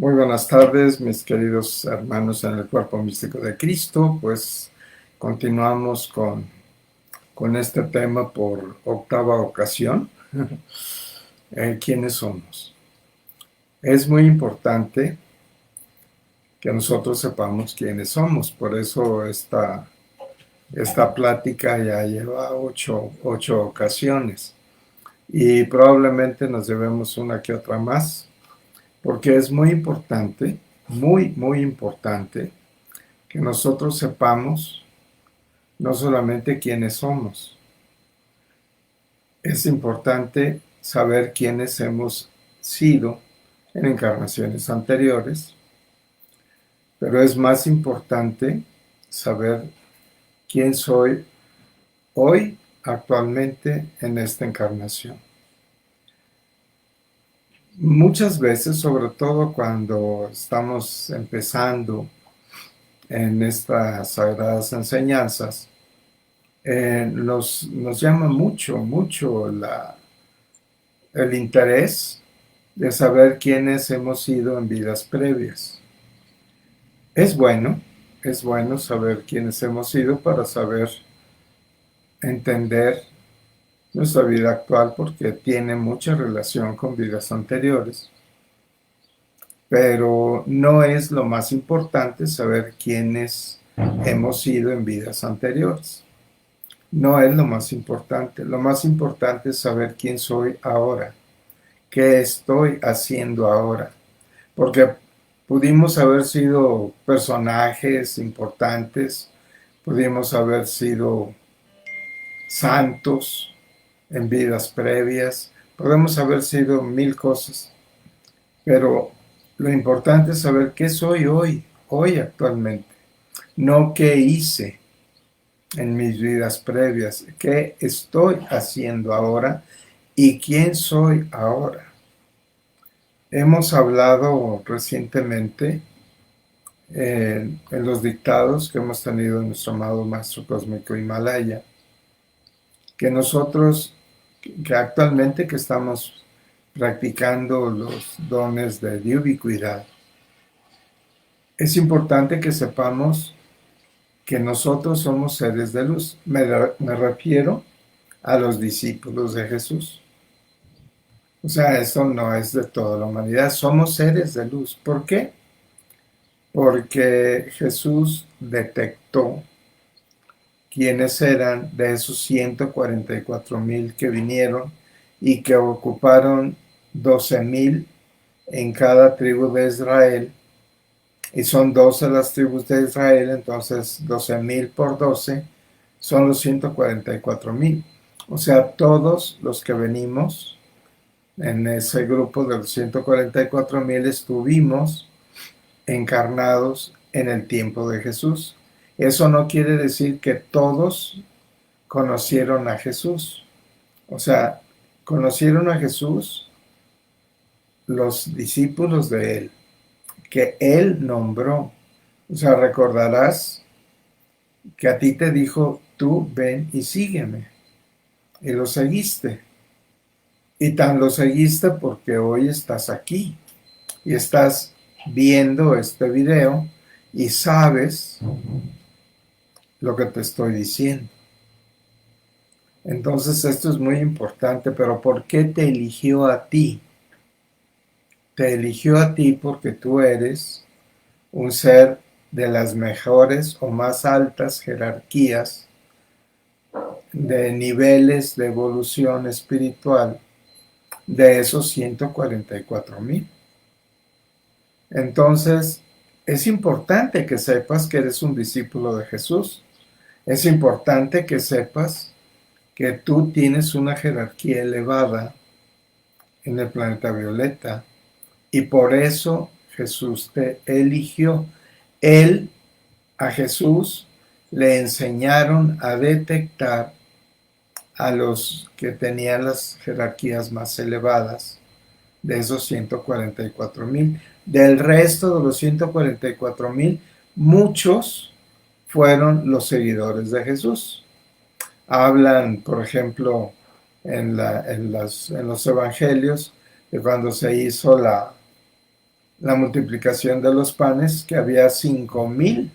Muy buenas tardes, mis queridos hermanos en el cuerpo místico de Cristo. Pues continuamos con este tema por octava ocasión. ¿Quiénes somos? Es muy importante que nosotros sepamos quiénes somos. Por eso esta plática ya lleva ocho ocasiones. Y probablemente nos llevemos una que otra más, porque es muy importante, muy importante, que nosotros sepamos no solamente quiénes somos, es importante saber quiénes hemos sido en encarnaciones anteriores, pero es más importante saber quién soy hoy, actualmente, en esta encarnación. Muchas veces, sobre todo cuando estamos empezando en estas sagradas enseñanzas, nos llama mucho el interés de saber quiénes hemos sido en vidas previas. Es bueno, es bueno saber quiénes hemos sido para saber entender nuestra vida actual, porque tiene mucha relación con vidas anteriores. Pero no es lo más importante saber quiénes hemos sido en vidas anteriores. No es lo más importante. Lo más importante es saber quién soy ahora, qué estoy haciendo ahora. Porque pudimos haber sido personajes importantes, pudimos haber sido santos en vidas previas, podemos haber sido mil cosas, pero lo importante es saber qué soy hoy actualmente, no qué hice en mis vidas previas, qué estoy haciendo ahora y quién soy ahora. Hemos hablado recientemente en los dictados que hemos tenido en nuestro amado Maestro Cósmico Himalaya, que nosotros, que actualmente que estamos practicando los dones de ubicuidad, es importante que sepamos que nosotros somos seres de luz. Me refiero a los discípulos de Jesús. O sea, esto no es de toda la humanidad, somos seres de luz. ¿Por qué? Porque Jesús detectó quiénes eran de esos 144,000 que vinieron y que ocuparon 12,000 en cada tribu de Israel, y son 12 las tribus de Israel, entonces 12,000 por 12 son los 144,000. O sea, todos los que venimos en ese grupo de los 144,000 estuvimos encarnados en el tiempo de Jesús. Eso no quiere decir que todos conocieron a Jesús. O sea, conocieron a Jesús los discípulos de él, que él nombró. O sea, recordarás que a ti te dijo, tú ven y sígueme. Y lo seguiste. Y tan lo seguiste porque hoy estás aquí y estás viendo este video y sabes lo que te estoy diciendo. Entonces esto es muy importante, pero ¿por qué te eligió a ti? Te eligió a ti porque tú eres un ser de las mejores o más altas jerarquías de niveles de evolución espiritual de esos 144,000. Entonces, es importante que sepas que eres un discípulo de Jesús. Es importante que sepas que tú tienes una jerarquía elevada en el planeta Violeta y por eso Jesús te eligió. A Jesús le enseñaron a detectar a los que tenían las jerarquías más elevadas de esos 144,000. Del resto de los 144,000, muchos fueron los seguidores de Jesús. Hablan, por ejemplo, en los evangelios de cuando se hizo la multiplicación de los panes, que había 5,000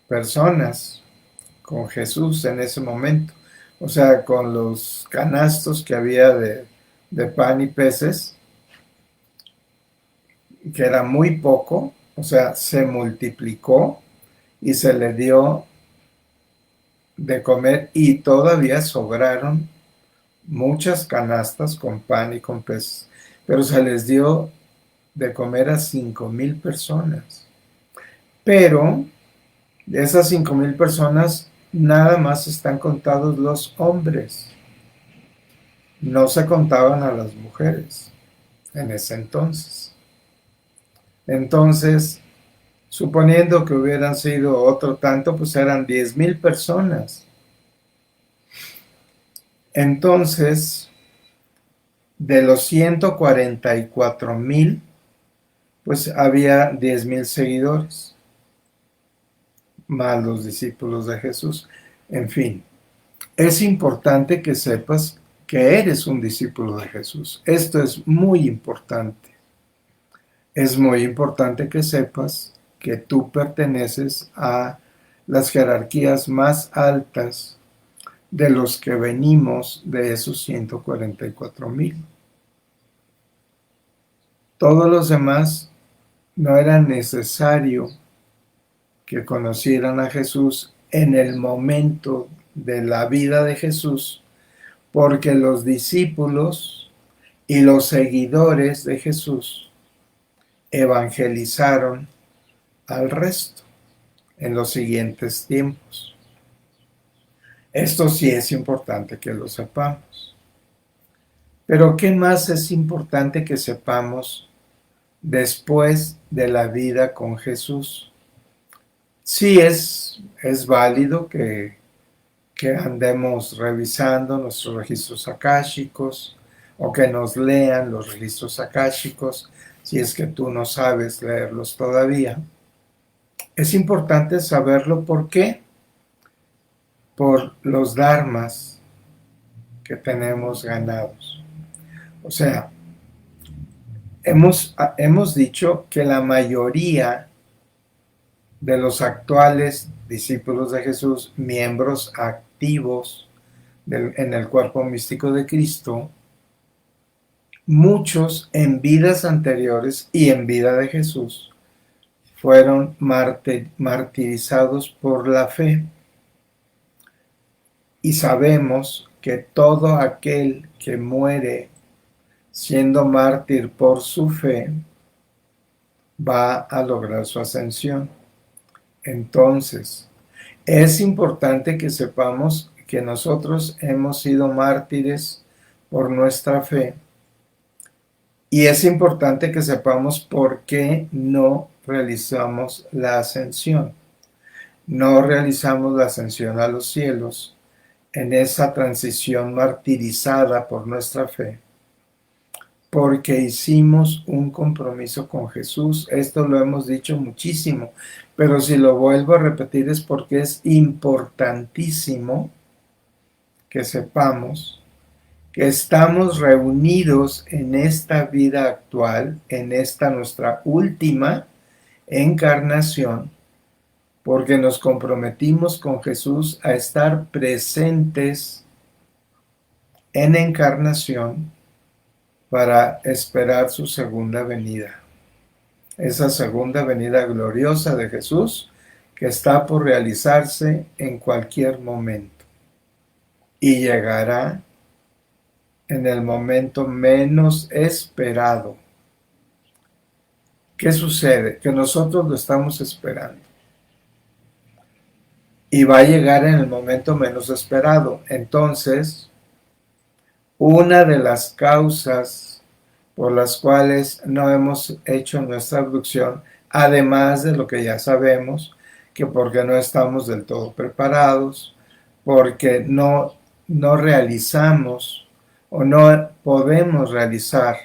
personas con Jesús en ese momento. O sea, con los canastos que había de pan y peces, que era muy poco, o sea, se multiplicó y se le dio de comer y todavía sobraron muchas canastas con pan y con peces, pero se les dio de comer a 5,000 personas. Pero de esas 5,000 personas, nada más están contados los hombres. No se contaban a las mujeres en ese entonces. Entonces, suponiendo que hubieran sido otro tanto, pues eran 10,000 personas. Entonces, de los 144,000, pues había 10,000 seguidores, más los discípulos de Jesús. En fin, es importante que sepas que eres un discípulo de Jesús. Esto es muy importante. Es muy importante que sepas que tú perteneces a las jerarquías más altas de los que venimos de esos 144,000. Todos los demás no era necesario que conocieran a Jesús en el momento de la vida de Jesús, porque los discípulos y los seguidores de Jesús evangelizaron al resto en los siguientes tiempos. Esto sí es importante que lo sepamos. Pero ¿qué más es importante que sepamos después de la vida con Jesús? Sí es válido que andemos revisando nuestros registros akáshicos o que nos lean los registros akáshicos si es que tú no sabes leerlos todavía. Es importante saberlo. ¿Por qué? Por los dharmas que tenemos ganados. O sea, hemos dicho que la mayoría de los actuales discípulos de Jesús, miembros activos en el cuerpo místico de Cristo, muchos en vidas anteriores y en vida de Jesús fueron martirizados por la fe. Y sabemos que todo aquel que muere siendo mártir por su fe va a lograr su ascensión. Entonces, es importante que sepamos que nosotros hemos sido mártires por nuestra fe, y es importante que sepamos por qué no realizamos la ascensión. No realizamos la ascensión a los cielos en esa transición martirizada por nuestra fe, porque hicimos un compromiso con Jesús. Esto lo hemos dicho muchísimo, pero si lo vuelvo a repetir es porque es importantísimo que sepamos que estamos reunidos en esta vida actual, en esta nuestra última encarnación, porque nos comprometimos con Jesús a estar presentes en encarnación para esperar su segunda venida. Esa segunda venida gloriosa de Jesús que está por realizarse en cualquier momento. Y llegará en el momento menos esperado. ¿Qué sucede? Que nosotros lo estamos esperando. Y va a llegar en el momento menos esperado. Entonces, una de las causas por las cuales no hemos hecho nuestra abducción, además de lo que ya sabemos, que porque no estamos del todo preparados, porque no realizamos o no podemos realizar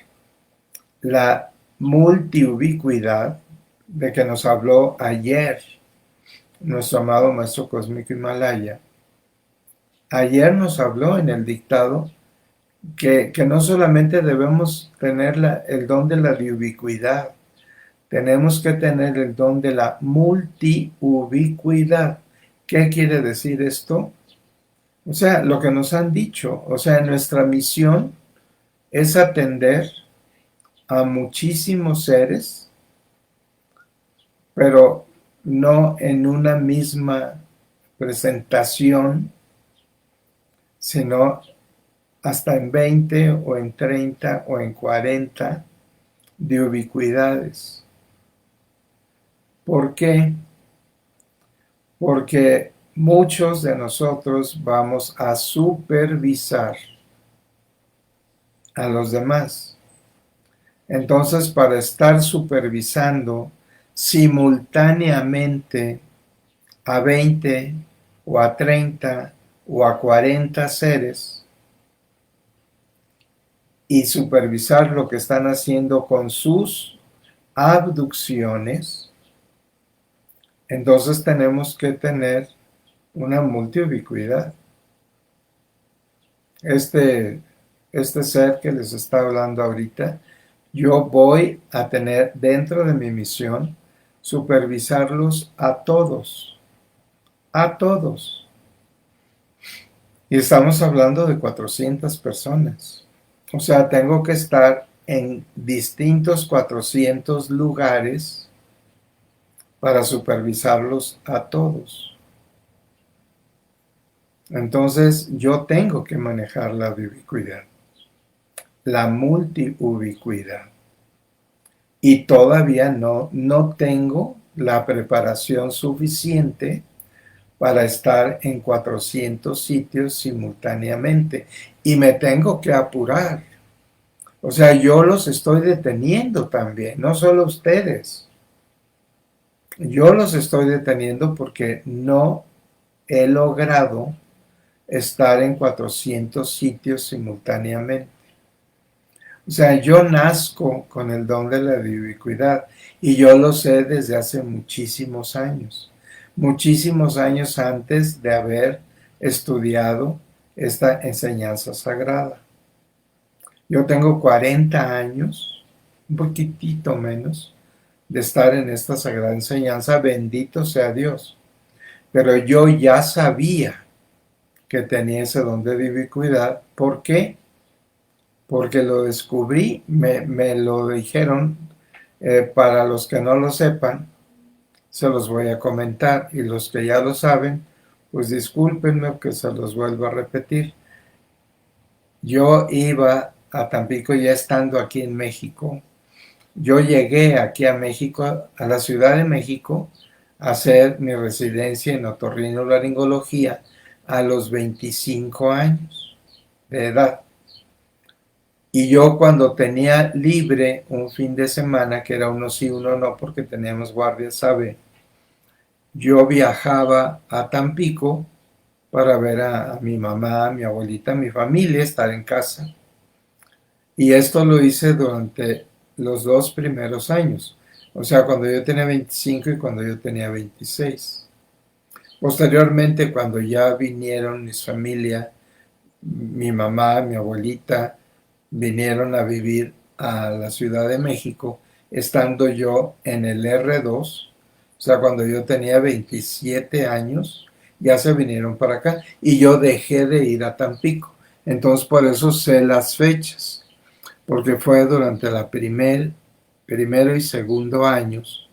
la multiubicuidad de que nos habló ayer nuestro amado Maestro Cósmico Himalaya. Ayer nos habló en el dictado que no solamente debemos tener el don de la ubicuidad, tenemos que tener el don de la multiubicuidad. ¿Qué quiere decir esto? O sea, lo que nos han dicho, o sea, nuestra misión es atender a muchísimos seres, pero no en una misma presentación, sino hasta en 20 o en 30 o en 40 de ubicuidades. ¿Por qué? Porque muchos de nosotros vamos a supervisar a los demás. Entonces, para estar supervisando simultáneamente a 20 o a 30 o a 40 seres y supervisar lo que están haciendo con sus abducciones, entonces tenemos que tener una multiubicuidad. Este ser que les está hablando ahorita, yo voy a tener dentro de mi misión supervisarlos a todos, a todos. Y estamos hablando de 400 personas. O sea, tengo que estar en distintos 400 lugares para supervisarlos a todos. Entonces, yo tengo que manejar la ubicuidad, la multiubicuidad. Y todavía no tengo la preparación suficiente para estar en 400 sitios simultáneamente. Y me tengo que apurar. O sea, yo los estoy deteniendo también, no solo ustedes. Yo los estoy deteniendo porque no he logrado estar en 400 sitios simultáneamente. O sea, yo nazco con el don de la ubicuidad y yo lo sé desde hace muchísimos años antes de haber estudiado esta enseñanza sagrada. Yo tengo 40 años, un poquitito menos, de estar en esta sagrada enseñanza, bendito sea Dios. Pero yo ya sabía que tenía ese don de ubicuidad. ¿Por qué? Porque lo descubrí, me lo dijeron. Para los que no lo sepan, se los voy a comentar, y los que ya lo saben, pues discúlpenme que se los vuelvo a repetir. Yo iba a Tampico ya estando aquí en México. Yo llegué aquí a México, a la Ciudad de México, a hacer mi residencia en otorrinolaringología a los 25 años de edad. Y yo cuando tenía libre un fin de semana, que era uno sí, uno no, porque teníamos guardia, ¿sabe? Yo viajaba a Tampico para ver a mi mamá, a mi abuelita, a mi familia, estar en casa. Y esto lo hice durante los 2 primeros años. O sea, cuando yo tenía 25 y cuando yo tenía 26. Posteriormente, cuando ya vinieron mis familia, mi mamá, mi abuelita, vinieron a vivir a la Ciudad de México, estando yo en el R2, o sea, cuando yo tenía 27 años, ya se vinieron para acá y yo dejé de ir a Tampico. Entonces, por eso sé las fechas, porque fue durante la primero y segundo años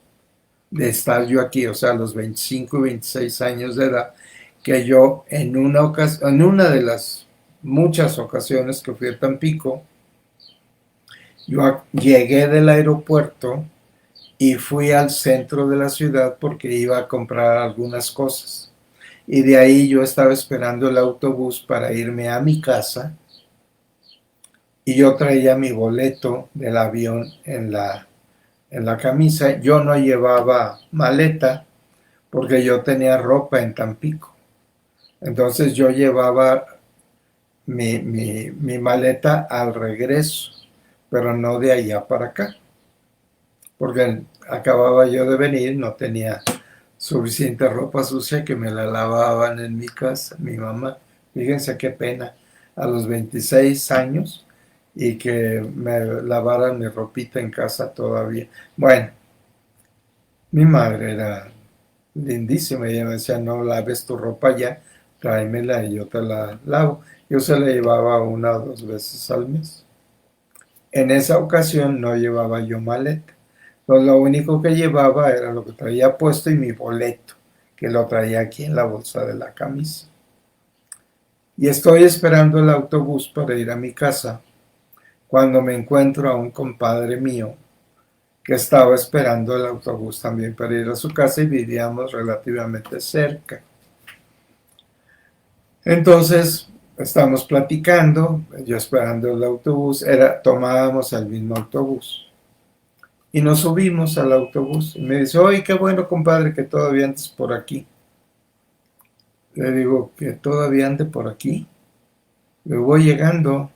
de estar yo aquí, o sea, los 25 y 26 años de edad, que yo en una de las muchas ocasiones que fui a Tampico, yo llegué del aeropuerto y fui al centro de la ciudad porque iba a comprar algunas cosas. Y de ahí yo estaba esperando el autobús para irme a mi casa y yo traía mi boleto del avión en la camisa. Yo no llevaba maleta porque yo tenía ropa en Tampico. Entonces yo llevaba mi maleta al regreso, pero no de allá para acá, porque acababa yo de venir, no tenía suficiente ropa sucia que me la lavaban en mi casa, mi mamá. Fíjense qué pena, a los 26 años y que me lavaran mi ropita en casa todavía. Bueno, Mi madre era lindísima, ella me decía, no laves tu ropa ya, tráemela y yo te la lavo. Yo se la llevaba 1 o 2 veces al mes. En esa ocasión no llevaba yo maleta, pues lo único que llevaba era lo que traía puesto y mi boleto, que lo traía aquí en la bolsa de la camisa. Y estoy esperando el autobús para ir a mi casa, cuando me encuentro a un compadre mío que estaba esperando el autobús también para ir a su casa y vivíamos relativamente cerca. Entonces, estamos platicando, yo esperando el autobús, tomábamos el mismo autobús. Y nos subimos al autobús y me dice, oye, qué bueno, compadre, que todavía andes por aquí. Le digo, que todavía ande por aquí. Le voy llegando.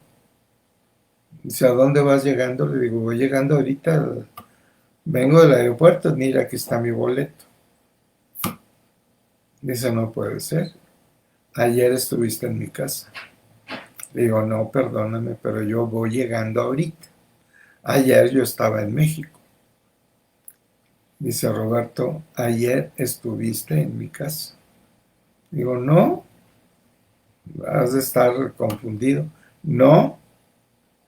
Dice, ¿a dónde vas llegando? Le digo, voy llegando ahorita, vengo del aeropuerto, mira, aquí está mi boleto. Dice, no puede ser. Ayer estuviste en mi casa. Le digo, no, perdóname, pero yo voy llegando ahorita. Ayer yo estaba en México. Dice Roberto, ayer estuviste en mi casa. Digo, no, has de estar confundido. No,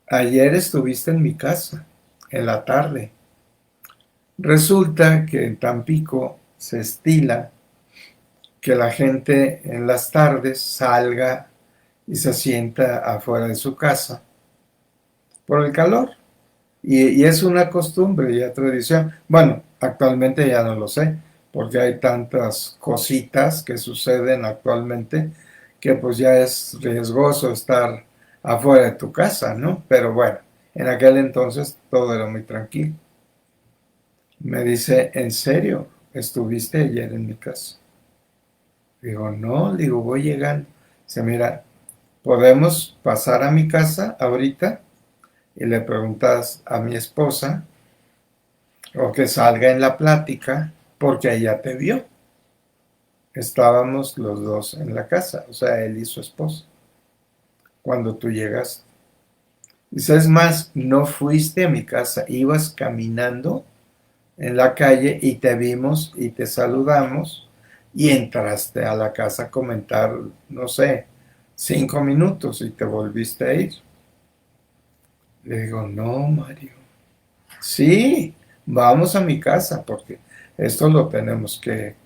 ayer estuviste en mi casa, en la tarde. Resulta que en Tampico se estila que la gente en las tardes salga y se sienta afuera de su casa por el calor. Y es una costumbre y tradición. Bueno, actualmente ya no lo sé, porque hay tantas cositas que suceden actualmente que pues ya es riesgoso estar afuera de tu casa, ¿no? Pero bueno, en aquel entonces todo era muy tranquilo. Me dice, ¿en serio? ¿Estuviste ayer en mi casa? Digo, no, digo, voy llegando. Dice, mira, ¿podemos pasar a mi casa ahorita? Y le preguntas a mi esposa o que salga en la plática porque ella te vio. Estábamos los dos en la casa, o sea, él y su esposa, cuando tú llegas. Dice, es más, no fuiste a mi casa, ibas caminando en la calle y te vimos y te saludamos y entraste a la casa a comentar, no sé, 5 minutos y te volviste a ir. Le digo, no, Mario. Sí, vamos a mi casa porque esto lo tenemos que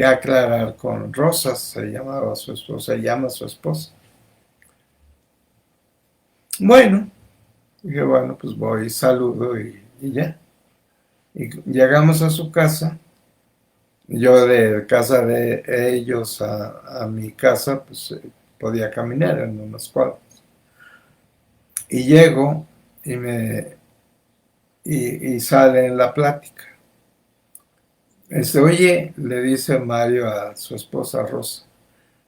aclarar con Rosas, se llamaba su esposa, se llama su esposa. Bueno, dije, bueno, pues voy, saludo y ya. Y llegamos a su casa, yo de casa de ellos a mi casa, pues podía caminar en unas cuadras. Y llego y sale en la plática. Oye, le dice Mario a su esposa Rosa,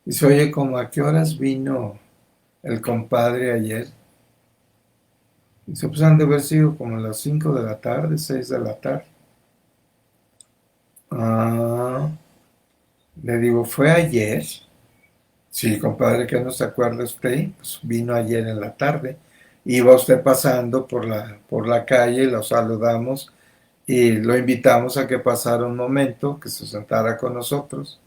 dice, oye, ¿cómo a qué horas vino el compadre ayer? Dice, pues han de haber sido como las 5 de la tarde, 6 de la tarde. Ah, le digo, ¿fue ayer? Sí, compadre, que no se acuerda usted, pues vino ayer en la tarde. Iba usted pasando por la calle, lo saludamos y lo invitamos a que pasara un momento, que se sentara con nosotros.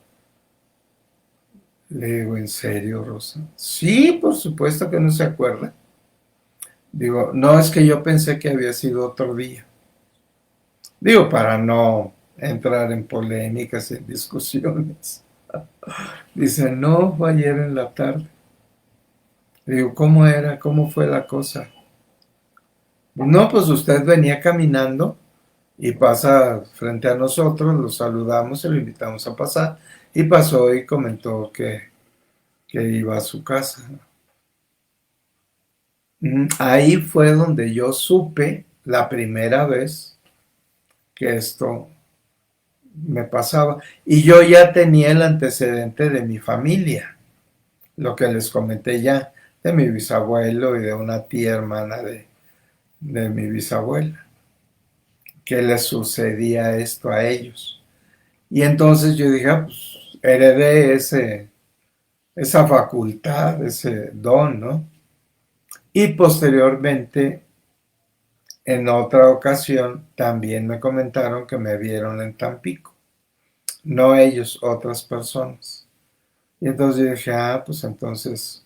Le digo, ¿en serio, Rosa? Sí, por supuesto que no se acuerda. Digo, no, es que yo pensé que había sido otro día. Digo, para no entrar en polémicas, en discusiones. Dice, no, fue ayer en la tarde. Digo, ¿cómo era? ¿Cómo fue la cosa? No, pues usted venía caminando y pasa frente a nosotros, lo saludamos y lo invitamos a pasar. Y pasó y comentó que iba a su casa. Ahí fue donde yo supe la primera vez que esto me pasaba. Y yo ya tenía el antecedente de mi familia, lo que les comenté ya, de mi bisabuelo y de una tía hermana de mi bisabuela, que les sucedía esto a ellos. Y entonces yo dije, pues heredé esa facultad, ese don, ¿no? Y posteriormente En otra ocasión también me comentaron que me vieron en Tampico, no ellos, otras personas. Y entonces yo dije, pues entonces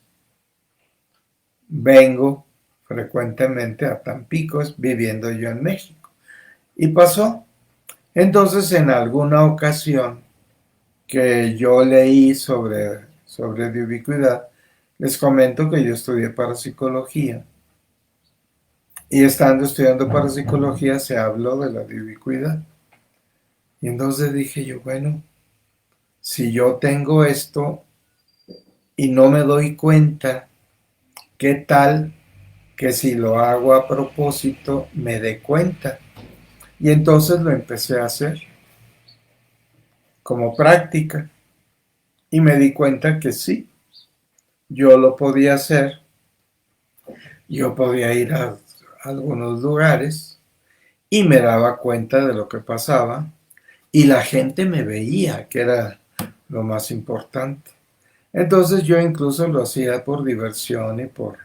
vengo frecuentemente a Tampico, viviendo yo en México. Y pasó. Entonces, en alguna ocasión que yo leí sobre de ubicuidad, les comento que yo estudié parapsicología. Y estando estudiando parapsicología se habló de la de ubicuidad. Y entonces dije yo, bueno, si yo tengo esto y no me doy cuenta, ¿qué tal que si lo hago a propósito me dé cuenta? Y entonces lo empecé a hacer como práctica y me di cuenta que sí, yo lo podía hacer, yo podía ir a algunos lugares y me daba cuenta de lo que pasaba y la gente me veía, que era lo más importante. Entonces yo incluso lo hacía por diversión y por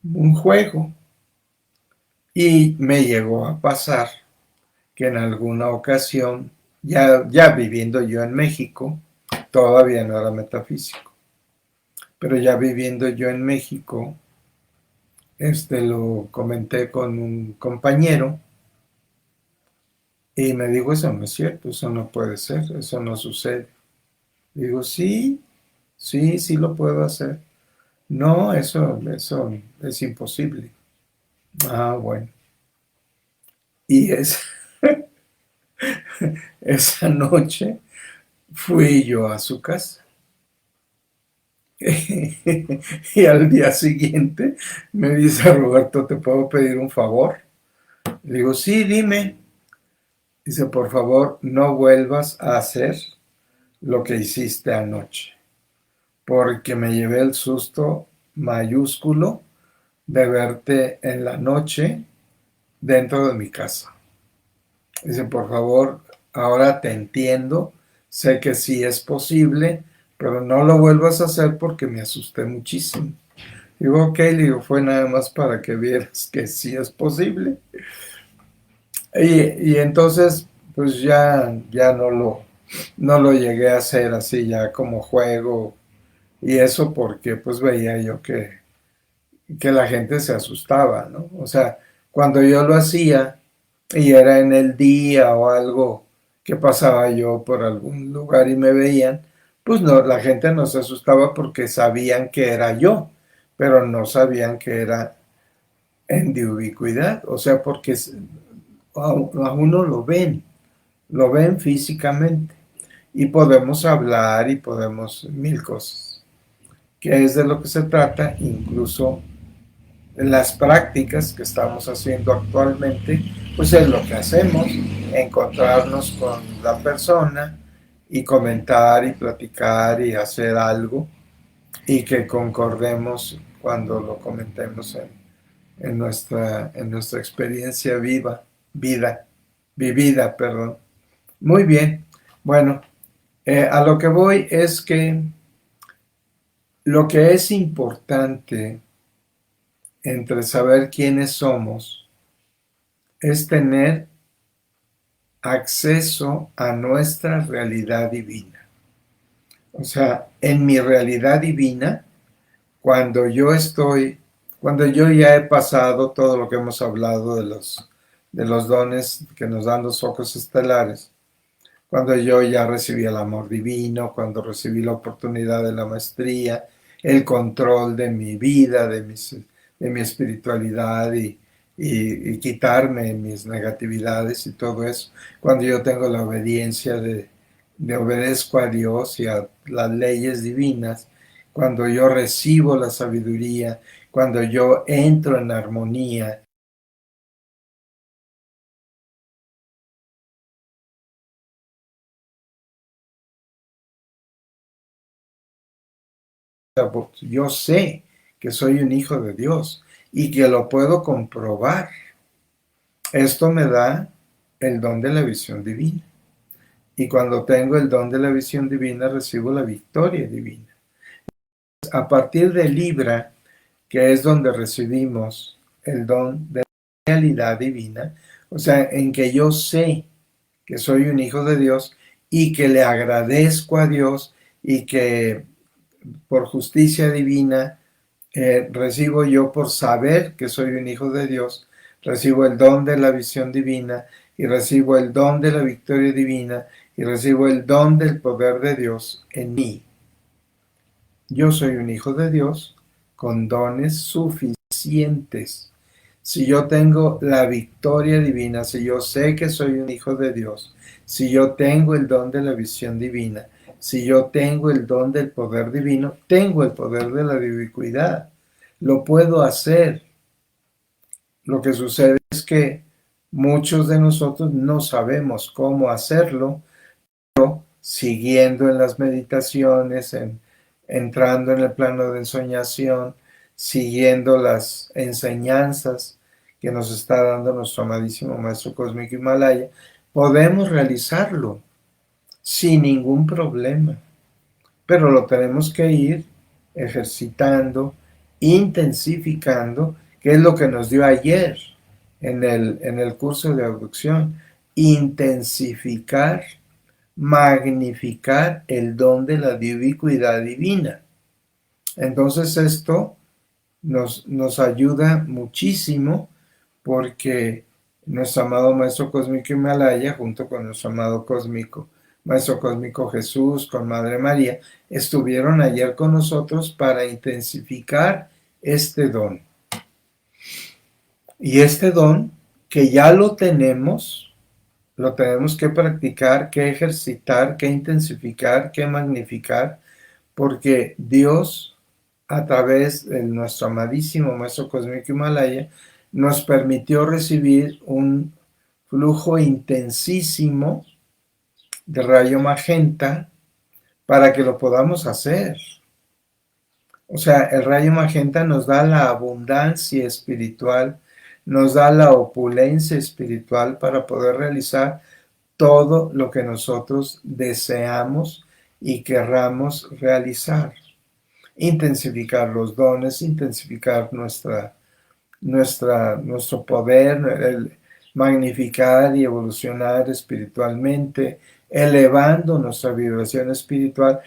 un juego. Y me llegó a pasar que en alguna ocasión, ya viviendo yo en México, todavía no era metafísico, pero ya viviendo yo en México, lo comenté con un compañero y me dijo, eso no es cierto, eso no puede ser, eso no sucede. Digo, sí, sí, sí lo puedo hacer. No, eso es imposible. Bueno. Y esa noche fui yo a su casa. Y al día siguiente me dice, Roberto, ¿te puedo pedir un favor? Le digo, sí, dime. Dice, por favor, no vuelvas a hacer lo que hiciste anoche, porque me llevé el susto mayúsculo de verte en la noche dentro de mi casa. Dice, por favor, ahora te entiendo, sé que sí es posible, pero no lo vuelvas a hacer porque me asusté muchísimo. Digo, ok, le digo, fue nada más para que vieras que sí es posible. Y entonces, pues ya no lo llegué a hacer así ya como juego y eso porque pues veía yo que la gente se asustaba, ¿no? O sea, cuando yo lo hacía y era en el día o algo que pasaba yo por algún lugar y me veían, pues no, la gente no se asustaba porque sabían que era yo, pero no sabían que era en de ubicuidad, o sea, porque a uno lo ven físicamente y podemos hablar y podemos mil cosas, que es de lo que se trata, incluso en las prácticas que estamos haciendo actualmente, pues es lo que hacemos, encontrarnos con la persona y comentar y platicar y hacer algo y que concordemos cuando lo comentemos en nuestra experiencia vivida, perdón. Muy bien. Bueno, a lo que voy es que lo que es importante entre saber quiénes somos es tener acceso a nuestra realidad divina. O sea, en mi realidad divina, cuando yo cuando yo ya he pasado todo lo que hemos hablado de los dones que nos dan los focos estelares, cuando yo ya recibí el amor divino, cuando recibí la oportunidad de la maestría, el control de mi vida, de mi espiritualidad y quitarme mis negatividades y todo eso, cuando yo tengo la obediencia de obedezco a Dios y a las leyes divinas, cuando yo recibo la sabiduría, cuando yo entro en armonía, yo sé que soy un hijo de Dios y que lo puedo comprobar. Esto me da el don de la visión divina. Y cuando tengo el don de la visión divina, recibo la victoria divina. A partir de Libra, que es donde recibimos el don de realidad divina, o sea, en que yo sé que soy un hijo de Dios y que le agradezco a Dios y que por justicia divina recibo yo por saber que soy un hijo de Dios, recibo el don de la visión divina y recibo el don de la victoria divina y recibo el don del poder de Dios en mí. Yo soy un hijo de Dios con dones suficientes. Si yo tengo la victoria divina, si yo sé que soy un hijo de Dios, si yo tengo el don de la visión divina, si yo tengo el don del poder divino, tengo el poder de la ubicuidad. Lo puedo hacer. Lo que sucede es que muchos de nosotros no sabemos cómo hacerlo, siguiendo en las meditaciones, entrando en el plano de ensoñación, siguiendo las enseñanzas que nos está dando nuestro amadísimo Maestro Cósmico Himalaya, podemos realizarlo sin ningún problema. Pero lo tenemos que ir ejercitando, intensificando, que es lo que nos dio ayer en el curso de abducción. Intensificar, magnificar el don de la ubicuidad divina. Entonces esto nos ayuda muchísimo porque nuestro amado Maestro Cósmico Himalaya, junto con nuestro amado Maestro Cósmico Jesús, con Madre María, estuvieron ayer con nosotros para intensificar este don. Y este don, que ya lo tenemos que practicar, que ejercitar, que intensificar, que magnificar, porque Dios, a través de nuestro amadísimo Maestro Cósmico Himalaya, nos permitió recibir un flujo intensísimo de rayo magenta para que lo podamos hacer. O sea, el rayo magenta nos da la abundancia espiritual, nos da la opulencia espiritual para poder realizar todo lo que nosotros deseamos y querramos realizar. Intensificar los dones, intensificar nuestro poder, el magnificar y evolucionar espiritualmente, elevando nuestra vibración espiritual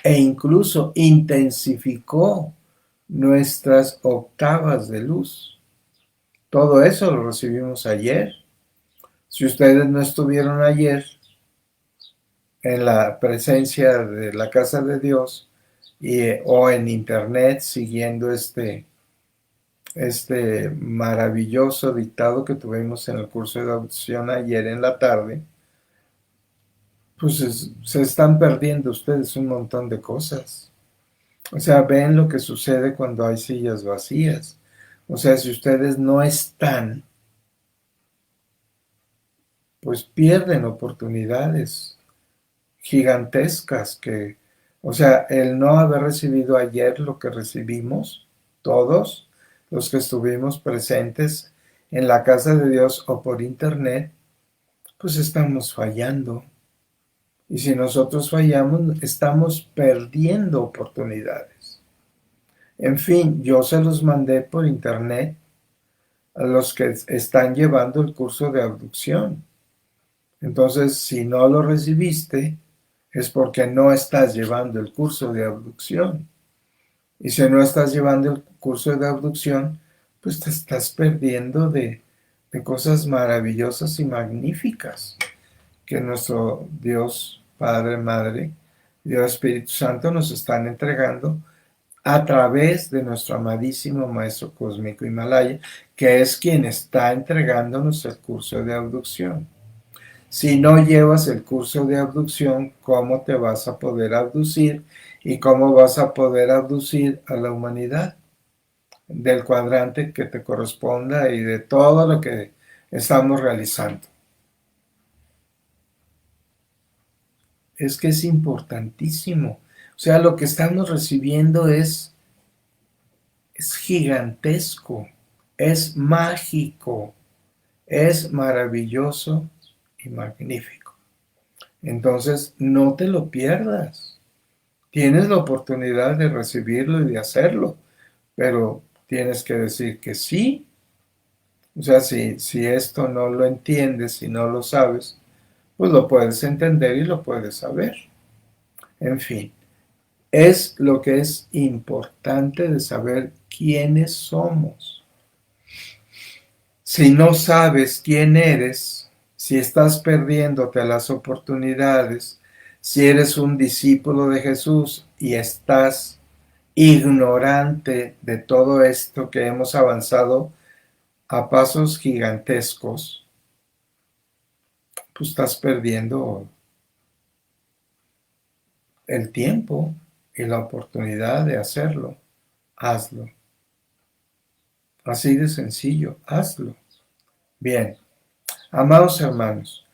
e incluso intensificó nuestras octavas de luz. Todo eso lo recibimos ayer. Si ustedes no estuvieron ayer en la presencia de la casa de Dios o en internet siguiendo este maravilloso dictado que tuvimos en el curso de adopción ayer en la tarde, pues se están perdiendo ustedes un montón de cosas. O sea, ven lo que sucede cuando hay sillas vacías. O sea, si ustedes no están, pues pierden oportunidades gigantescas o sea, el no haber recibido ayer lo que recibimos, todos los que estuvimos presentes en la casa de Dios o por internet, pues estamos fallando. Y si nosotros fallamos, estamos perdiendo oportunidades. En fin, yo se los mandé por internet a los que están llevando el curso de abducción. Entonces, si no lo recibiste, es porque no estás llevando el curso de abducción. Y si no estás llevando el curso de abducción, pues te estás perdiendo de cosas maravillosas y magníficas que nuestro Dios, Padre, Madre, Dios Espíritu Santo nos están entregando a través de nuestro amadísimo Maestro Cósmico Himalaya, que es quien está entregándonos el curso de abducción. Si no llevas el curso de abducción, ¿cómo te vas a poder abducir? ¿Y cómo vas a poder abducir a la humanidad del cuadrante que te corresponda y de todo lo que estamos realizando? Es que es importantísimo. O sea, lo que estamos recibiendo es gigantesco, es mágico, es maravilloso y magnífico. Entonces, no te lo pierdas. Tienes la oportunidad de recibirlo y de hacerlo, pero tienes que decir que sí. O sea, si esto no lo entiendes, si no lo sabes, pues lo puedes entender y lo puedes saber. En fin, es lo que es importante de saber quiénes somos. Si no sabes quién eres, si estás perdiéndote las oportunidades, si eres un discípulo de Jesús y estás ignorante de todo esto que hemos avanzado a pasos gigantescos, pues estás perdiendo el tiempo y la oportunidad de hacerlo. Hazlo. Así de sencillo, hazlo. Bien, amados hermanos,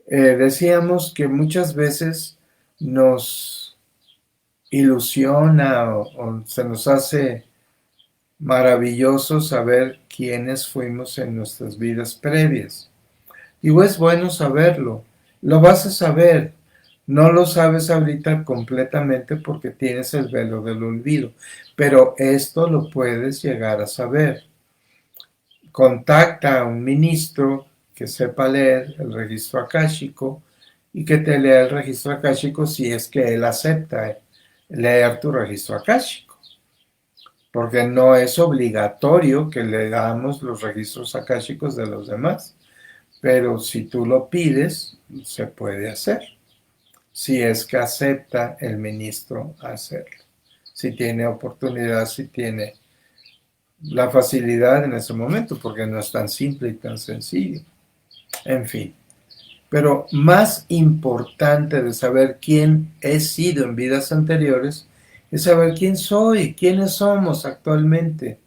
decíamos que muchas veces nos ilusiona o se nos hace maravilloso saber quiénes fuimos en nuestras vidas previas. Y es bueno saberlo. Lo vas a saber. No lo sabes ahorita completamente porque tienes el velo del olvido, pero esto lo puedes llegar a saber. Contacta a un ministro que sepa leer el registro akáshico y que te lea el registro akáshico si es que él acepta leer tu registro akáshico, porque no es obligatorio que leamos los registros akáshicos de los demás, pero si tú lo pides, se puede hacer, si es que acepta el ministro hacerlo, si tiene oportunidad, si tiene la facilidad en ese momento, porque no es tan simple y tan sencillo. En fin, pero más importante de saber quién he sido en vidas anteriores es saber quién soy, quiénes somos actualmente.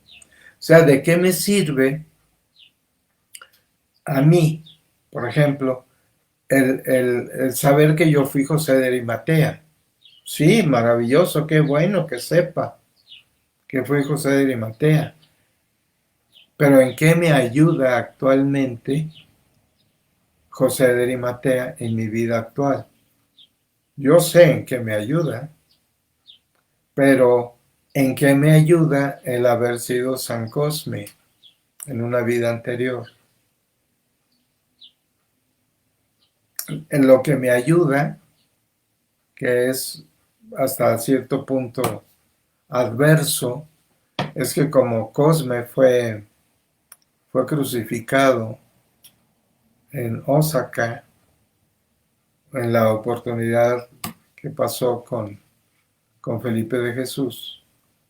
O sea, ¿de qué me sirve a mí, por ejemplo, el saber que yo fui José de Arimatea? Sí, maravilloso, qué bueno que sepa que fui José de Arimatea. Pero ¿en qué me ayuda actualmente José de Arimatea en mi vida actual? Yo sé en qué me ayuda, pero ¿en qué me ayuda el haber sido San Cosme en una vida anterior? En lo que me ayuda, que es hasta cierto punto adverso, es que como Cosme fue crucificado en Osaka, en la oportunidad que pasó con Felipe de Jesús,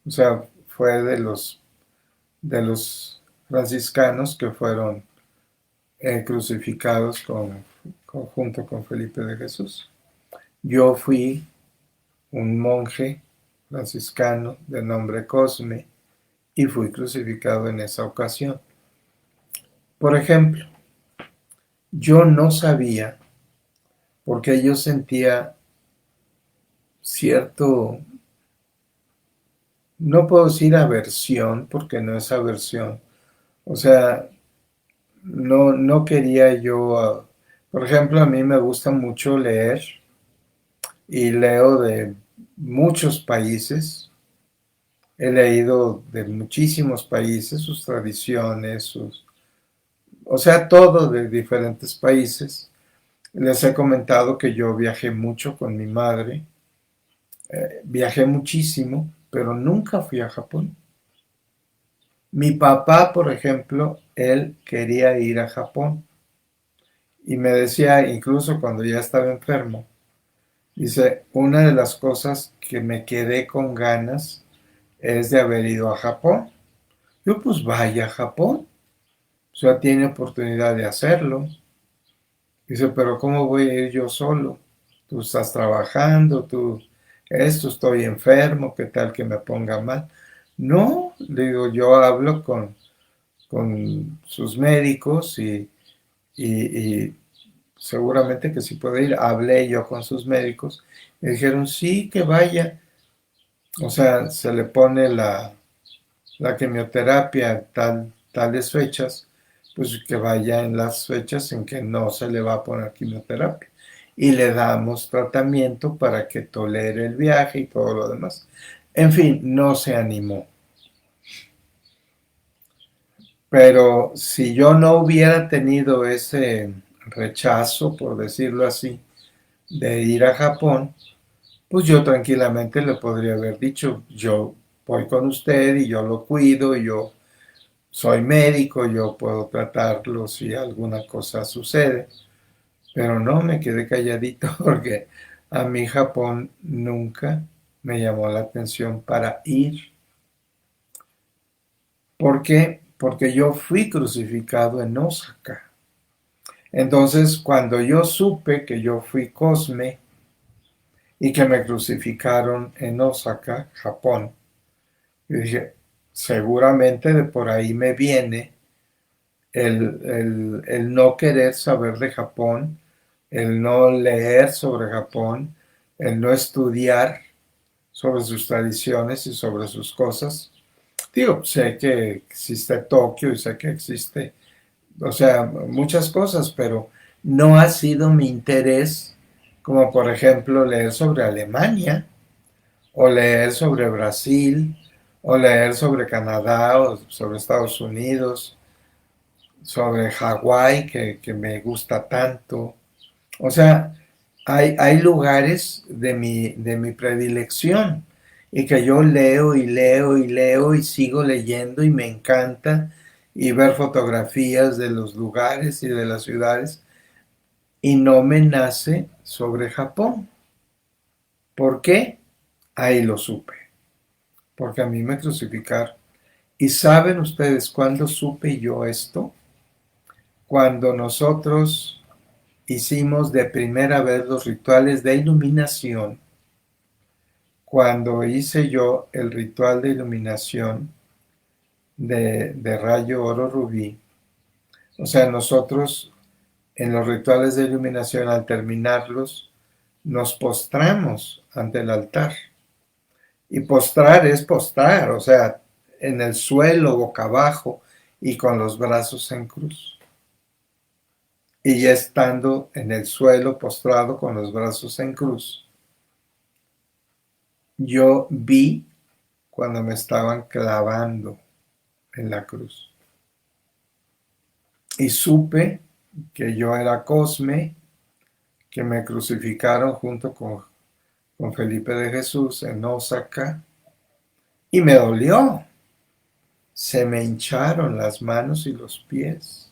o sea, fue de los franciscanos que fueron crucificados junto con Felipe de Jesús. Yo fui un monje franciscano de nombre Cosme y fui crucificado en esa ocasión. Por ejemplo, yo no sabía porque yo sentía cierto, no puedo decir aversión porque no es aversión, o sea, no quería yo, por ejemplo, a mí me gusta mucho leer y leo de muchos países. He leído de muchísimos países, sus tradiciones, o sea, todo de diferentes países. Les he comentado que yo viajé mucho con mi madre, viajé muchísimo, pero nunca fui a Japón. Mi papá, por ejemplo, él quería ir a Japón y me decía, incluso cuando ya estaba enfermo, dice, una de las cosas que me quedé con ganas es de haber ido a Japón. Yo pues vaya a Japón, o sea, tiene oportunidad de hacerlo. Dice, pero ¿cómo voy a ir yo solo? Tú estás trabajando, estoy enfermo, ¿qué tal que me ponga mal? No, le digo, yo hablo con sus médicos y seguramente que sí puede ir. Hablé yo con sus médicos, me dijeron, sí, que vaya. O sea, se le pone la quimioterapia tales fechas, pues que vaya en las fechas en que no se le va a poner quimioterapia. Y le damos tratamiento para que tolere el viaje y todo lo demás. En fin, no se animó. Pero si yo no hubiera tenido ese rechazo, por decirlo así, de ir a Japón, pues yo tranquilamente le podría haber dicho, yo voy con usted y yo lo cuido, y yo soy médico, yo puedo tratarlo si alguna cosa sucede. Pero no, me quedé calladito porque a mí Japón nunca me llamó la atención para ir. ¿Por qué? Porque yo fui crucificado en Osaka. Entonces, cuando yo supe que yo fui Cosme y que me crucificaron en Osaka, Japón, yo dije, seguramente de por ahí me viene el no querer saber de Japón, el no leer sobre Japón, el no estudiar sobre sus tradiciones y sobre sus cosas. Digo, sé que existe Tokio y sé que existe, o sea, muchas cosas, pero no ha sido mi interés, como por ejemplo leer sobre Alemania, o leer sobre Brasil, o leer sobre Canadá, o sobre Estados Unidos, sobre Hawái, que me gusta tanto. O sea, hay lugares de mi predilección y que yo leo y leo y leo y sigo leyendo y me encanta y ver fotografías de los lugares y de las ciudades y no me nace sobre Japón. ¿Por qué? Ahí lo supe, porque a mí me crucificaron. ¿Y saben ustedes cuándo supe yo esto? Cuando nosotros hicimos de primera vez los rituales de iluminación, cuando hice yo el ritual de iluminación de rayo oro rubí, o sea, nosotros en los rituales de iluminación al terminarlos, nos postramos ante el altar. Y postrar es postrar, o sea, en el suelo, boca abajo y con los brazos en cruz. Y ya estando en el suelo postrado con los brazos en cruz, yo vi cuando me estaban clavando en la cruz. Y supe que yo era Cosme, que me crucificaron junto con Felipe de Jesús en Osaka, y me dolió. Se me hincharon las manos y los pies.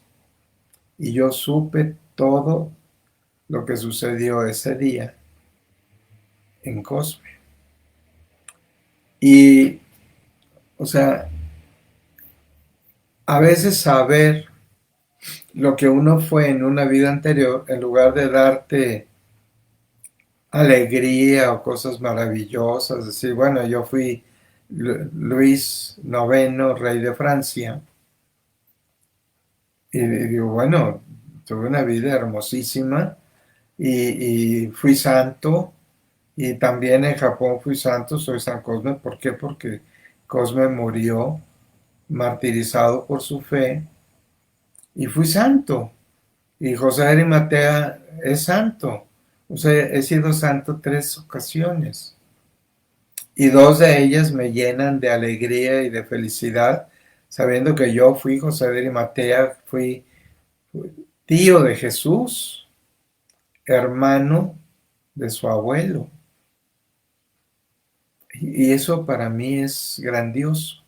Y yo supe todo lo que sucedió ese día en Cosme. Y, o sea, a veces saber lo que uno fue en una vida anterior, en lugar de darte alegría o cosas maravillosas, decir, bueno, yo fui Luis IX, rey de Francia, y digo, bueno, tuve una vida hermosísima y fui santo, y también en Japón fui santo, soy San Cosme. ¿Por qué? Porque Cosme murió martirizado por su fe y fui santo. Y José de Arimatea es santo. O sea, he sido santo 3 ocasiones. Y 2 de ellas me llenan de alegría y de felicidad, sabiendo que yo fui José de Arimatea, fui tío de Jesús, hermano de su abuelo. Y eso para mí es grandioso.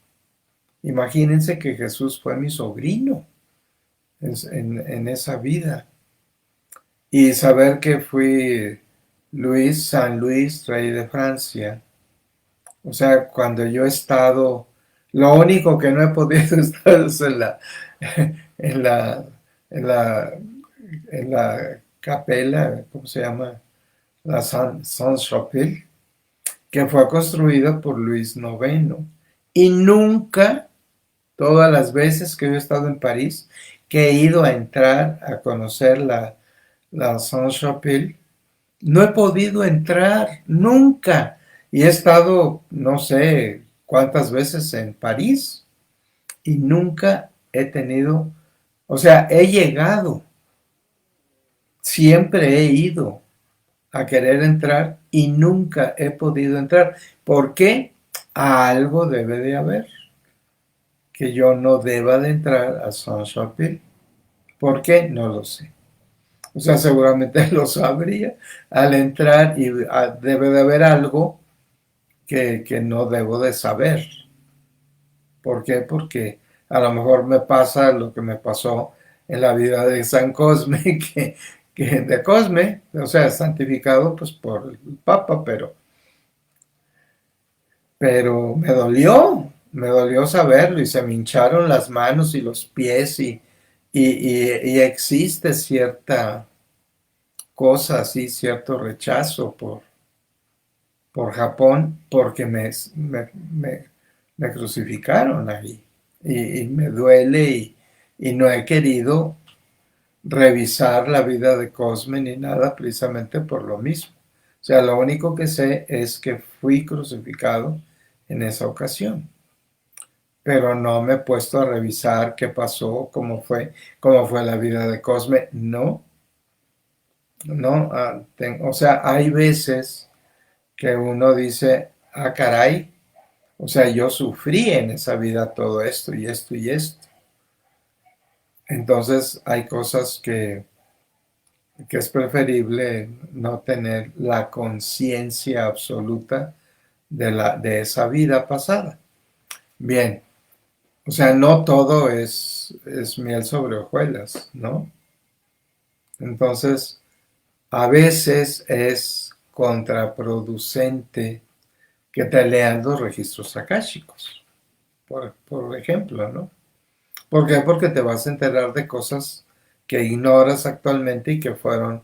Imagínense que Jesús fue mi sobrino en esa vida. Y saber que fui San Luis, rey de Francia. O sea, cuando yo he estado, lo único que no he podido estar es en la, en la, en la capela, ¿cómo se llama? La Saint-Chapelle, que fue construida por Luis IX. Y nunca, todas las veces que yo he estado en París, que he ido a entrar a conocer la Saint-Chapelle, no he podido entrar nunca. Y he estado, no sé cuántas veces en París y nunca he tenido, o sea, he llegado, siempre he ido a querer entrar y nunca he podido entrar. ¿Por qué? Algo debe de haber, que yo no deba de entrar a Saint-Chapelle. ¿Por qué? No lo sé. O sea, seguramente lo sabría al entrar y debe de haber algo que no debo de saber. ¿Por qué? Porque a lo mejor me pasa lo que me pasó en la vida de San Cosme, que de Cosme, o sea, santificado pues por el Papa, pero me dolió saberlo y se me hincharon las manos y los pies y existe cierta cosa así, cierto rechazo por Japón porque me crucificaron ahí y me duele y no he querido revisar la vida de Cosme ni nada precisamente por lo mismo. O sea, lo único que sé es que fui crucificado en esa ocasión, pero no me he puesto a revisar qué pasó, cómo fue la vida de Cosme. No, no, o sea, hay veces que uno dice, ah, caray, o sea, yo sufrí en esa vida todo esto y esto y esto. Entonces hay cosas que es preferible no tener la conciencia absoluta de esa vida pasada. Bien, o sea, no todo es miel sobre hojuelas, ¿no? Entonces, a veces es contraproducente que te lean los registros akáshicos, por ejemplo, ¿no? ¿Por qué? Porque te vas a enterar de cosas que ignoras actualmente y que fueron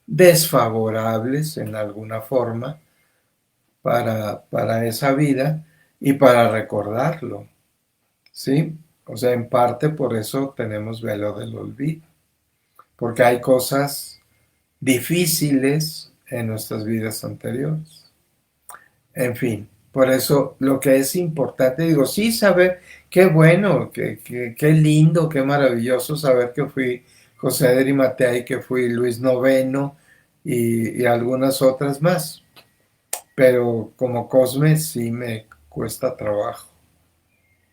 desfavorables en alguna forma para esa vida y para recordarlo, ¿sí? O sea, en parte por eso tenemos velo del olvido, porque hay cosas difíciles en nuestras vidas anteriores. En fin, por eso lo que es importante, digo, sí saber, qué bueno, qué lindo, qué maravilloso saber que fui José de Arimatea y que fui Luis Noveno y algunas otras más. Pero como Cosme sí me cuesta trabajo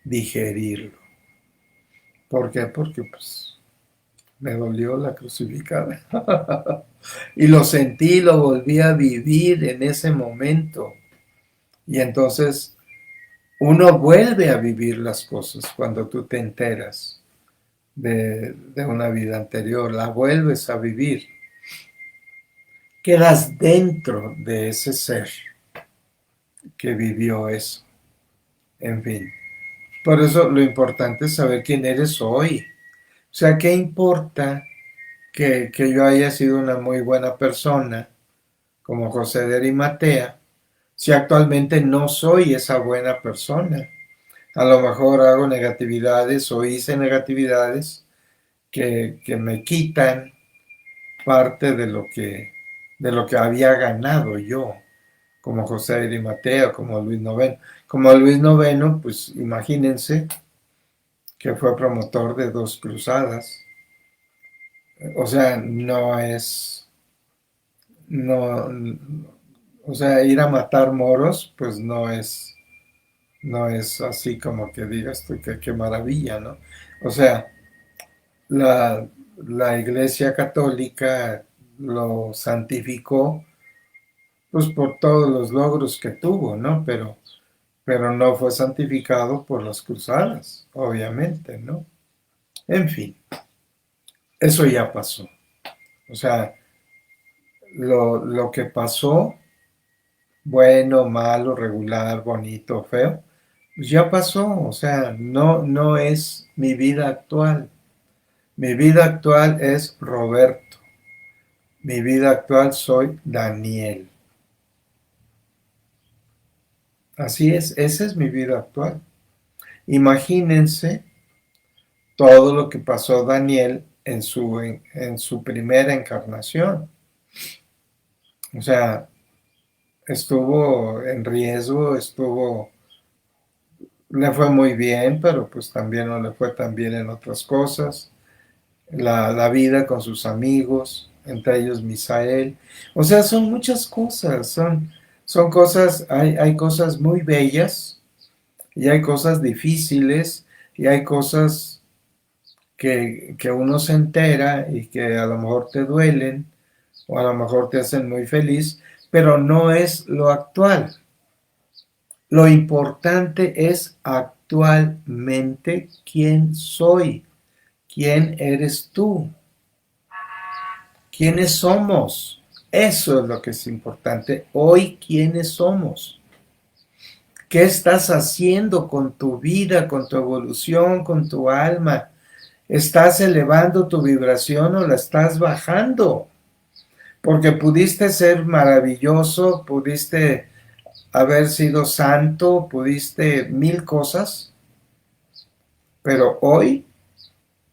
digerirlo. ¿Por qué? Porque pues me dolió la crucificada. Y lo sentí, lo volví a vivir en ese momento. Y entonces uno vuelve a vivir las cosas cuando tú te enteras de una vida anterior, la vuelves a vivir. Quedas dentro de ese ser que vivió eso. En fin. Por eso lo importante es saber quién eres hoy. O sea, ¿qué importa que yo haya sido una muy buena persona como José de Arimatea si actualmente no soy esa buena persona? A lo mejor hago negatividades o hice negatividades que me quitan parte de lo que había ganado yo, como José de Arimatea, como Luis Noveno. Como Luis Noveno, pues imagínense que fue promotor de 2 cruzadas. O sea, no, o sea, ir a matar moros, pues no es así como que digas tú que qué maravilla, ¿no? O sea, la, la Iglesia Católica lo santificó, pues por todos los logros que tuvo, ¿no? Pero no fue santificado por las cruzadas, obviamente, ¿no? En fin, eso ya pasó. O sea, lo que pasó, bueno, malo, regular, bonito, feo, pues ya pasó. O sea, no es mi vida actual. Mi vida actual es Roberto. Mi vida actual soy Daniel. Así es, esa es mi vida actual. Imagínense todo lo que pasó Daniel en su primera encarnación. O sea, estuvo en riesgo, le fue muy bien, pero pues también no le fue tan bien en otras cosas. La vida con sus amigos, entre ellos Misael. O sea, son muchas cosas, son cosas, hay cosas muy bellas y hay cosas difíciles, y hay cosas que uno se entera y que a lo mejor te duelen o a lo mejor te hacen muy feliz, pero no es lo actual. Lo importante es actualmente quién soy, quién eres tú, quiénes somos. Eso es lo que es importante. Hoy, ¿quiénes somos? ¿Qué estás haciendo con tu vida, con tu evolución, con tu alma? ¿Estás elevando tu vibración o la estás bajando? Porque pudiste ser maravilloso, pudiste haber sido santo, pudiste mil cosas, pero hoy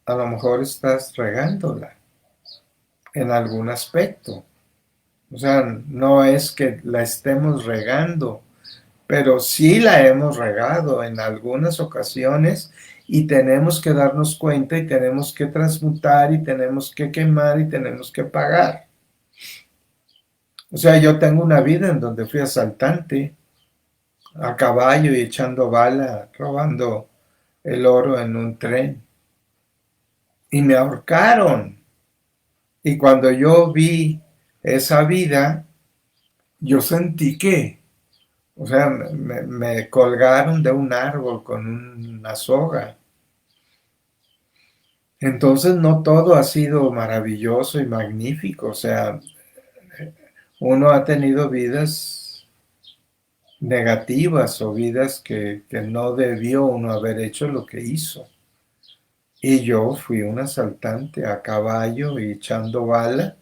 a lo mejor estás regándola en algún aspecto. O sea, no es que la estemos regando, pero sí la hemos regado en algunas ocasiones y tenemos que darnos cuenta y tenemos que transmutar y tenemos que quemar y tenemos que pagar. O sea, yo tengo una vida en donde fui asaltante a caballo y echando bala, robando el oro en un tren y me ahorcaron. Y cuando yo vi esa vida, yo sentí que, o sea, me colgaron de un árbol con una soga. Entonces no todo ha sido maravilloso y magnífico, o sea, uno ha tenido vidas negativas o vidas que no debió uno haber hecho lo que hizo. Y yo fui un asaltante a caballo y echando bala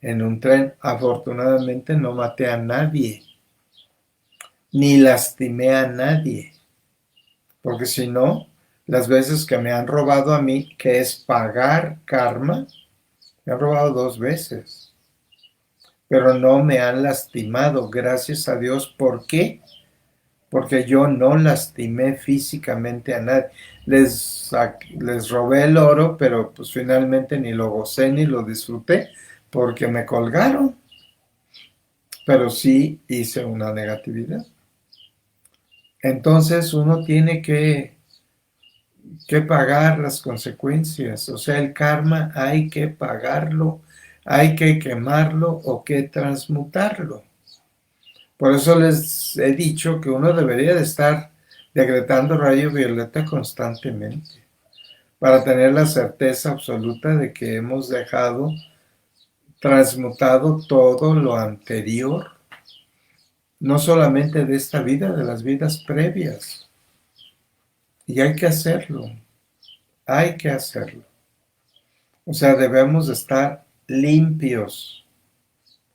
en un tren. Afortunadamente no maté a nadie, ni lastimé a nadie, porque si no, las veces que me han robado a mí, que es pagar karma, me han robado 2 veces, pero no me han lastimado, gracias a Dios. ¿Por qué? Porque yo no lastimé físicamente a nadie. Les robé el oro, pero pues finalmente ni lo gocé ni lo disfruté porque me colgaron, pero sí hice una negatividad. Entonces uno tiene que pagar las consecuencias, o sea, el karma hay que pagarlo, hay que quemarlo o que transmutarlo. Por eso les he dicho que uno debería de estar decretando rayo violeta constantemente, para tener la certeza absoluta de que hemos dejado transmutado todo lo anterior, no solamente de esta vida, de las vidas previas. Y hay que hacerlo, hay que hacerlo. O sea, debemos estar limpios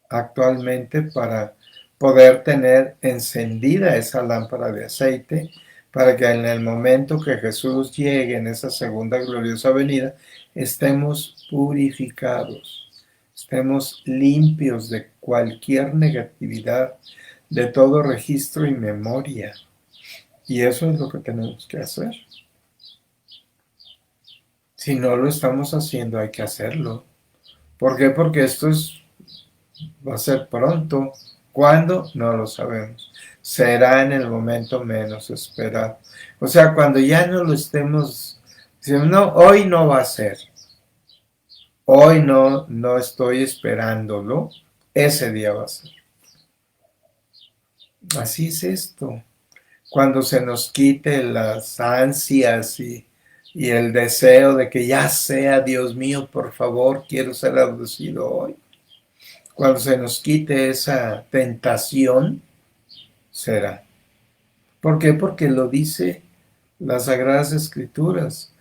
actualmente para poder tener encendida esa lámpara de aceite, para que en el momento que Jesús llegue en esa segunda gloriosa venida, estemos purificados, estemos limpios de cualquier negatividad, de todo registro y memoria. Y eso es lo que tenemos que hacer. Si no lo estamos haciendo, hay que hacerlo. ¿Por qué? Porque va a ser pronto. ¿Cuándo? No lo sabemos. Será en el momento menos esperado. O sea, cuando ya no lo estemos diciendo, no, hoy no va a ser. Hoy no estoy esperándolo. Ese día va a ser. Así es esto. Cuando se nos quite las ansias y el deseo de que ya sea, Dios mío, por favor, quiero ser abducido hoy. Cuando se nos quite esa tentación, será. ¿Por qué? Porque lo dice las Sagradas Escrituras.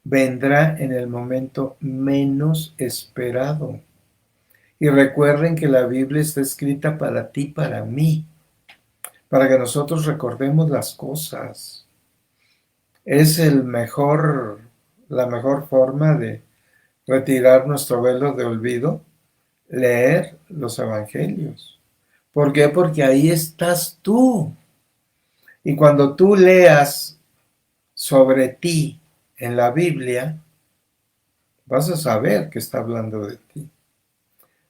Vendrá en el momento menos esperado. Y recuerden que la Biblia está escrita para ti, para mí, para que nosotros recordemos las cosas. Es la mejor forma de retirar nuestro velo de olvido, leer los evangelios. ¿Por qué? Porque ahí estás tú. Y cuando tú leas sobre ti en la Biblia, vas a saber que está hablando de ti.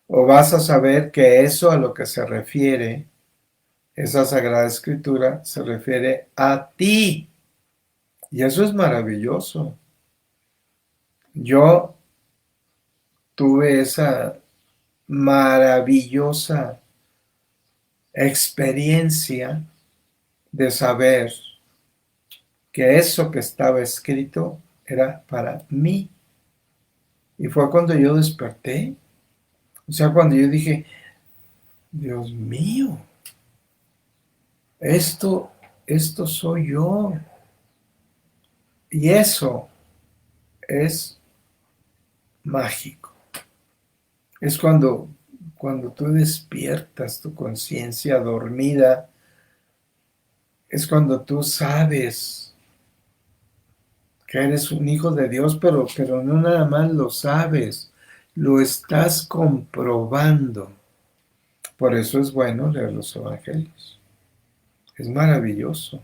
O vas a saber que eso a lo que se refiere, esa Sagrada Escritura, se refiere a ti. Y eso es maravilloso. Yo tuve esa maravillosa experiencia de saber que eso que estaba escrito era para mí. Y fue cuando yo desperté. O sea, cuando yo dije, Dios mío, esto, esto soy yo. Y eso es mágico. Es cuando tú despiertas tu conciencia dormida, es cuando tú sabes que eres un hijo de Dios, pero no nada más lo sabes, lo estás comprobando. Por eso es bueno leer los evangelios. Es maravilloso.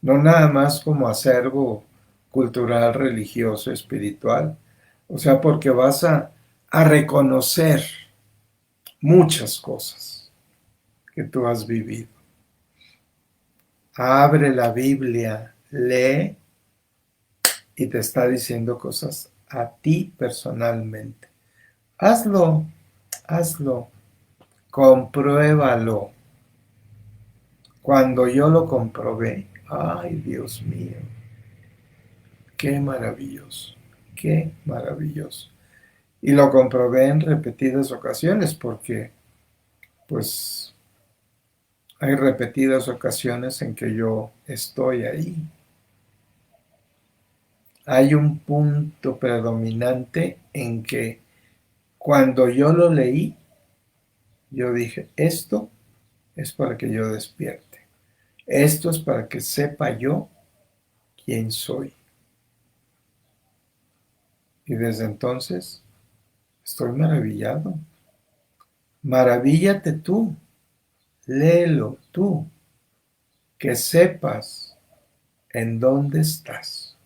No nada más como acervo cultural, religioso, espiritual. O sea, porque vas a reconocer muchas cosas que tú has vivido. Abre la Biblia, lee y te está diciendo cosas a ti personalmente. Hazlo, hazlo, compruébalo. Cuando yo lo comprobé, ay Dios mío, qué maravilloso, qué maravilloso. Y lo comprobé en repetidas ocasiones porque pues hay repetidas ocasiones en que yo estoy ahí. Hay un punto predominante en que cuando yo lo leí, yo dije, esto es para que yo despierte. Esto es para que sepa yo quién soy. Y desde entonces estoy maravillado. Maravíllate tú, léelo tú, que sepas en dónde estás.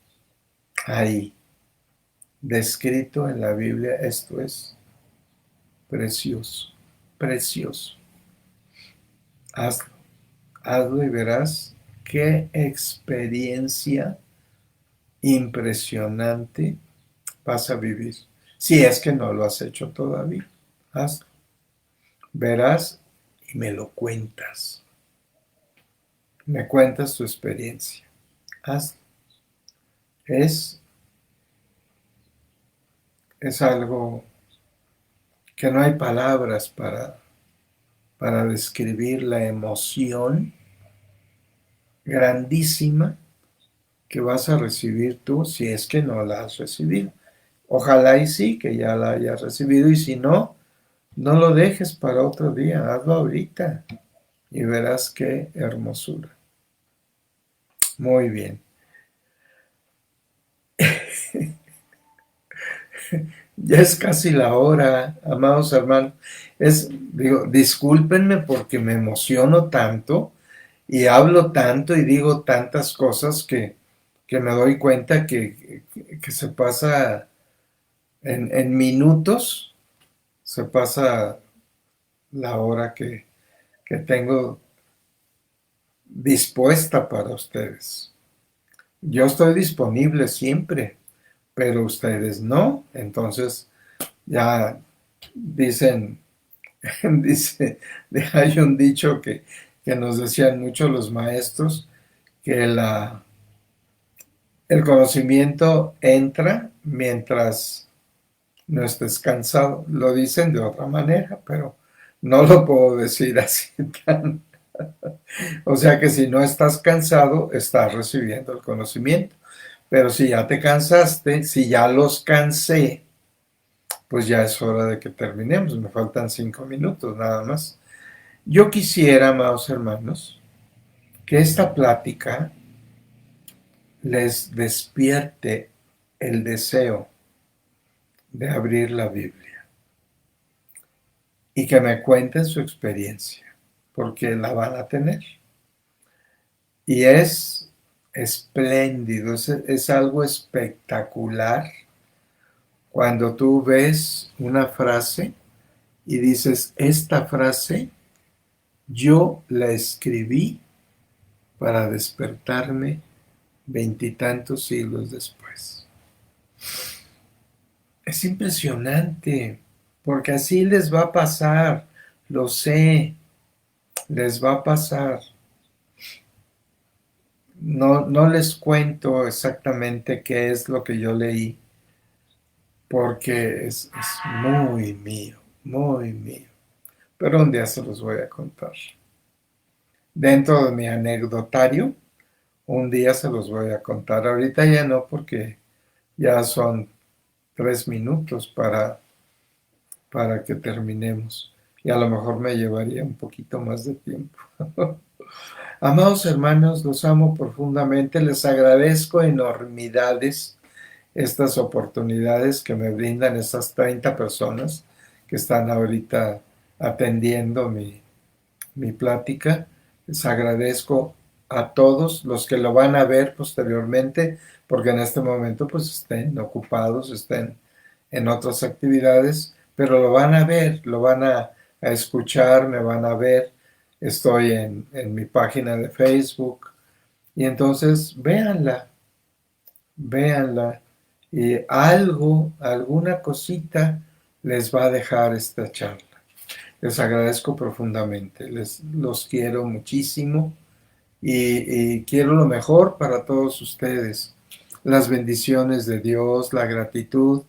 Ahí, descrito en la Biblia, esto es precioso, precioso. Hazlo, hazlo y verás qué experiencia impresionante vas a vivir. Si es que no lo has hecho todavía, hazlo. Verás y me lo cuentas. Me cuentas tu experiencia. Hazlo. Es, es algo que no hay palabras para describir la emoción grandísima que vas a recibir tú si es que no la has recibido. Ojalá y sí, que ya la hayas recibido, y si no, no lo dejes para otro día, hazlo ahorita y verás qué hermosura. Muy bien. Ya es casi la hora, amados hermanos. Digo, discúlpenme porque me emociono tanto y hablo tanto y digo tantas cosas que me doy cuenta que se pasa en minutos, se pasa la hora que tengo dispuesta para ustedes. Yo estoy disponible siempre, pero ustedes no. Entonces ya dicen, dice, hay un dicho que nos decían mucho los maestros, que el conocimiento entra mientras no estés cansado. Lo dicen de otra manera, pero no lo puedo decir así tan. O sea que si no estás cansado, estás recibiendo el conocimiento. Pero si ya te cansaste, si ya los cansé, pues ya es hora de que terminemos. Me faltan 5 minutos nada más. Yo quisiera, amados hermanos, que esta plática les despierte el deseo de abrir la Biblia y que me cuenten su experiencia, porque la van a tener. Y es espléndido, es algo espectacular cuando tú ves una frase y dices, esta frase yo la escribí para despertarme veintitantos siglos después. Es impresionante, porque así les va a pasar, lo sé, les va a pasar. No les cuento exactamente qué es lo que yo leí, porque es muy mío, muy mío. Pero un día se los voy a contar. Dentro de mi anecdotario, un día se los voy a contar. Ahorita ya no, porque ya son 3 minutos para que terminemos. Y a lo mejor me llevaría un poquito más de tiempo. Amados hermanos, los amo profundamente. Les agradezco enormidades estas oportunidades que me brindan esas 30 personas que están ahorita atendiendo mi plática. Les agradezco a todos los que lo van a ver posteriormente, porque en este momento pues estén ocupados, estén en otras actividades, pero lo van a ver, lo van a escuchar, me van a ver. Estoy en mi página de Facebook y entonces véanla, véanla y algo, alguna cosita les va a dejar esta charla. Les agradezco profundamente, los quiero muchísimo y quiero lo mejor para todos ustedes. Las bendiciones de Dios, la gratitud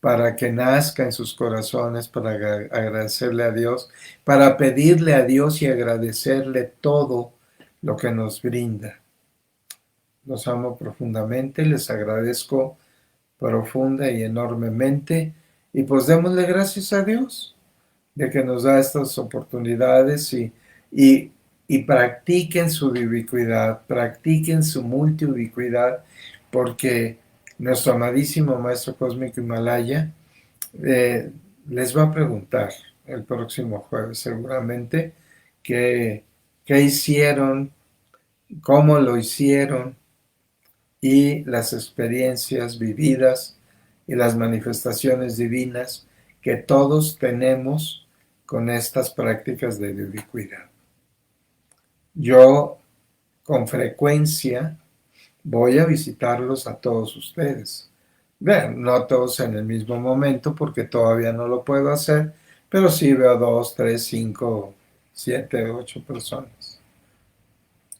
para que nazca en sus corazones, para agradecerle a Dios, para pedirle a Dios y agradecerle todo lo que nos brinda. Los amo profundamente, les agradezco profunda y enormemente y pues démosle gracias a Dios de que nos da estas oportunidades y, y practiquen su ubicuidad, practiquen su multiubicuidad, porque nuestro amadísimo Maestro Cósmico Himalaya eh, les va a preguntar el próximo jueves seguramente qué hicieron, cómo lo hicieron y las experiencias vividas y las manifestaciones divinas que todos tenemos con estas prácticas de ubicuidad. Yo con frecuencia voy a visitarlos a todos ustedes. Bien, no todos en el mismo momento porque todavía no lo puedo hacer, pero sí veo 2, 3, 5, 7, 8 personas,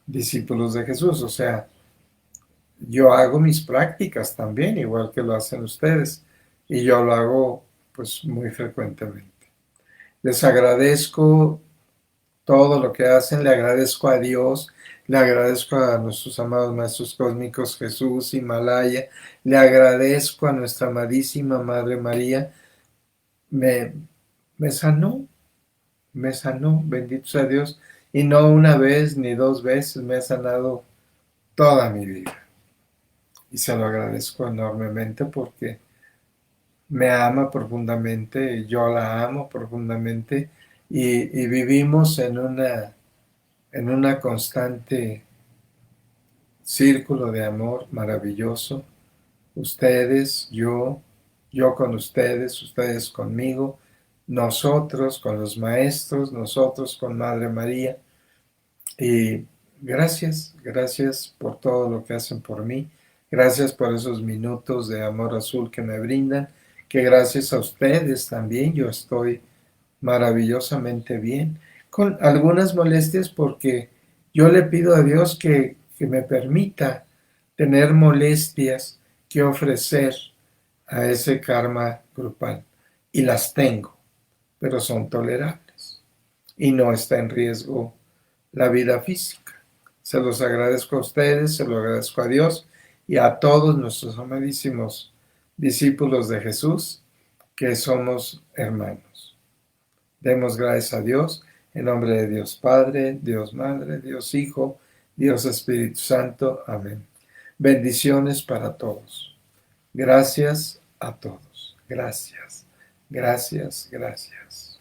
discípulos de Jesús. O sea, yo hago mis prácticas también, igual que lo hacen ustedes, y yo lo hago pues muy frecuentemente. Les agradezco todo lo que hacen, le agradezco a Dios, le agradezco a nuestros amados maestros cósmicos Jesús, Himalaya, le agradezco a nuestra amadísima Madre María, me, me sanó, bendito sea Dios, y no una vez ni dos veces, me ha sanado toda mi vida. Y se lo agradezco enormemente porque me ama profundamente, yo la amo profundamente y vivimos en una constante círculo de amor maravilloso. Ustedes, yo con ustedes, ustedes conmigo, nosotros con los maestros, nosotros con Madre María. Y gracias, gracias por todo lo que hacen por mí. Gracias por esos minutos de amor azul que me brindan, que gracias a ustedes también yo estoy maravillosamente bien, con algunas molestias porque yo le pido a Dios que me permita tener molestias que ofrecer a ese karma grupal. Y las tengo, pero son tolerables y no está en riesgo la vida física. Se los agradezco a ustedes, se lo agradezco a Dios y a todos nuestros amadísimos discípulos de Jesús, que somos hermanos. Demos gracias a Dios, en nombre de Dios Padre, Dios Madre, Dios Hijo, Dios Espíritu Santo. Amén. Bendiciones para todos. Gracias a todos. Gracias, gracias, gracias.